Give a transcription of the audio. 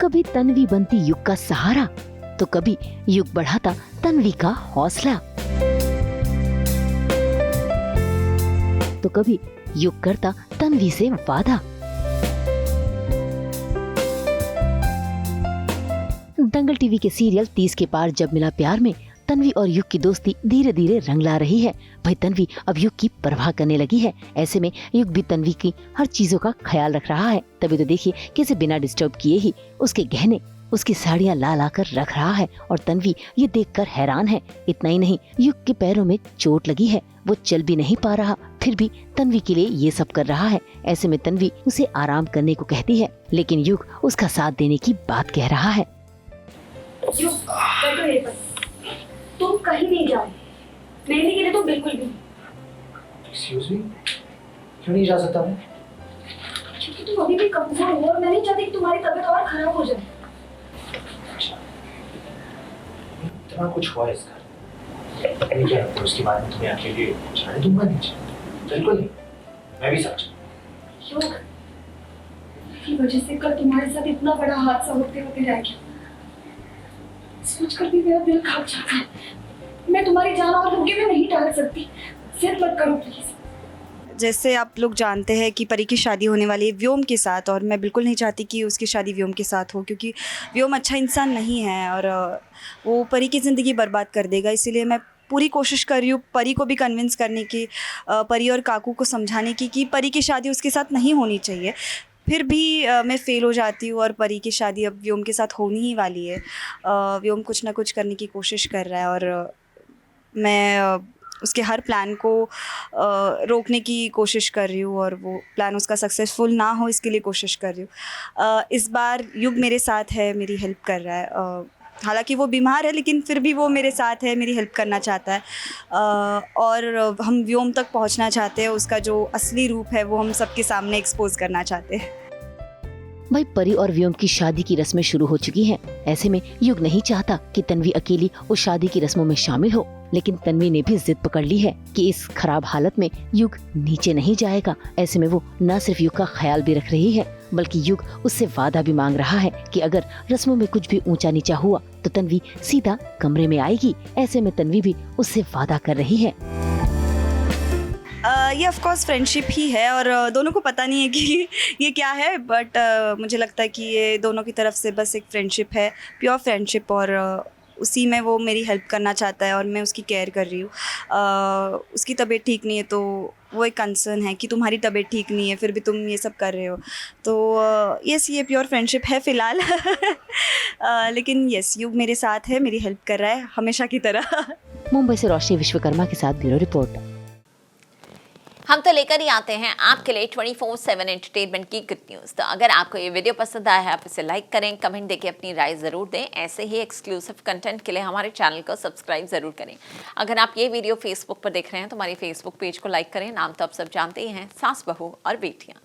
कभी तन्वी बनती युग का सहारा, तो कभी युग बढ़ाता तन्वी का हौसला, तो कभी युग करता तन्वी से वादा। दंगल टीवी के सीरियल 30 के पार जब मिला प्यार में तन्वी और युग की दोस्ती धीरे धीरे रंग ला रही है। भाई तन्वी अब युग की परवाह करने लगी है। ऐसे में युग भी तन्वी की हर चीजों का ख्याल रख रहा है। तभी तो देखिए कैसे बिना डिस्टर्ब किए ही उसके गहने, उसकी साड़ियाँ ला ला कर रख रहा है और तन्वी ये देखकर हैरान है। इतना ही नहीं, युग के पैरों में चोट लगी है, वो चल भी नहीं पा रहा, फिर भी तन्वी के लिए ये सब कर रहा है। ऐसे में तन्वी उसे आराम करने को कहती है, लेकिन युग उसका साथ देने की बात कह रहा है। युग, बैठो मेरे पास। तुम कहीं नहीं जाओ, मेहंदी के लिए तो बिल्कुल भी। Excuse me? क्यों नहीं जा सकता मैं? क्योंकि तुम अभी भी कमजोर हो और मैं नहीं चाहती कि तुम्हारी तबीयत और खराब हो जाए। अच्छा, इतना कुछ हुआ इसका। मैं क्या लगता है उसके बाद में तुम्हें अकेले जाने दूंगा नीचे? बिल्कुल नहीं, मैं भी समझ। युग, मेरी वजह से कल तुम्हारे साथ इतना बड़ा हादसा होते होते रह गया। सोचकर भी मेरा दिल कांप जाता है। मैं तुम्हारी जान और धोखे में नहीं डाल सकती। जिद मत करो प्लीज। जैसे आप लोग जानते हैं कि परी की शादी होने वाली है व्योम के साथ, और मैं बिल्कुल नहीं चाहती कि उसकी शादी व्योम के साथ हो, क्योंकि व्योम अच्छा इंसान नहीं है और वो परी की ज़िंदगी बर्बाद कर देगा। इसीलिए मैं पूरी कोशिश कर रही हूँ परी को भी कन्विंस करने की, परी और काकू को समझाने की कि परी की शादी उसके साथ नहीं होनी चाहिए। फिर भी मैं फ़ेल हो जाती हूँ और परी की शादी अब व्योम के साथ होनी ही वाली है। व्योम कुछ ना कुछ करने की कोशिश कर रहा है और मैं उसके हर प्लान को रोकने की कोशिश कर रही हूँ और वो प्लान उसका सक्सेसफुल ना हो इसके लिए कोशिश कर रही हूँ। इस बार युग मेरे साथ है, मेरी हेल्प कर रहा है। हालांकि वो बीमार है लेकिन फिर भी वो मेरे साथ है, मेरी हेल्प करना चाहता है और हम व्योम तक पहुंचना चाहते हैं। उसका जो असली रूप है वो हम सबके सामने एक्सपोज करना चाहते हैं। भाई परी और व्योम की शादी की रस्में शुरू हो चुकी हैं। ऐसे में युग नहीं चाहता कि तन्वी अकेली उस शादी की रस्मों में शामिल हो, लेकिन तन्वी ने भी जिद पकड़ ली है कि इस खराब हालत में युग नीचे नहीं जाएगा। ऐसे में वो न सिर्फ युग का ख्याल भी रख रही है, बल्कि युग उससे वादा भी मांग रहा है कि अगर रस्मों में कुछ भी ऊंचा नीचा हुआ तो तन्वी सीधा कमरे में आएगी। ऐसे में तन्वी भी उससे वादा कर रही है। ये ऑफ कोर्स फ्रेंडशिप ही है और दोनों को पता नहीं है कि ये क्या है, बट मुझे लगता है कि ये दोनों की तरफ से बस एक फ्रेंडशिप है, प्योर फ्रेंडशिप, और उसी में वो मेरी हेल्प करना चाहता है और मैं उसकी केयर कर रही हूँ। उसकी तबीयत ठीक नहीं है तो वो एक कंसर्न है कि तुम्हारी तबीयत ठीक नहीं है फिर भी तुम ये सब कर रहे हो, तो यस ये प्योर फ्रेंडशिप है फ़िलहाल। लेकिन यस युग मेरे साथ है, मेरी हेल्प कर रहा है हमेशा की तरह। मुंबई से रोशनी विश्वकर्मा के साथ ब्यूरो रिपोर्ट। हम तो लेकर ही आते हैं आपके लिए 24/7 एंटरटेनमेंट की गुड न्यूज़। तो अगर आपको ये वीडियो पसंद आया है आप इसे लाइक करें, कमेंट देके अपनी राय ज़रूर दें। ऐसे ही एक्सक्लूसिव कंटेंट के लिए हमारे चैनल को सब्सक्राइब ज़रूर करें। अगर आप ये वीडियो फेसबुक पर देख रहे हैं तो हमारे फेसबुक पेज को लाइक करें। नाम तो आप सब जानते ही हैं, सास बहू और बेटियाँ।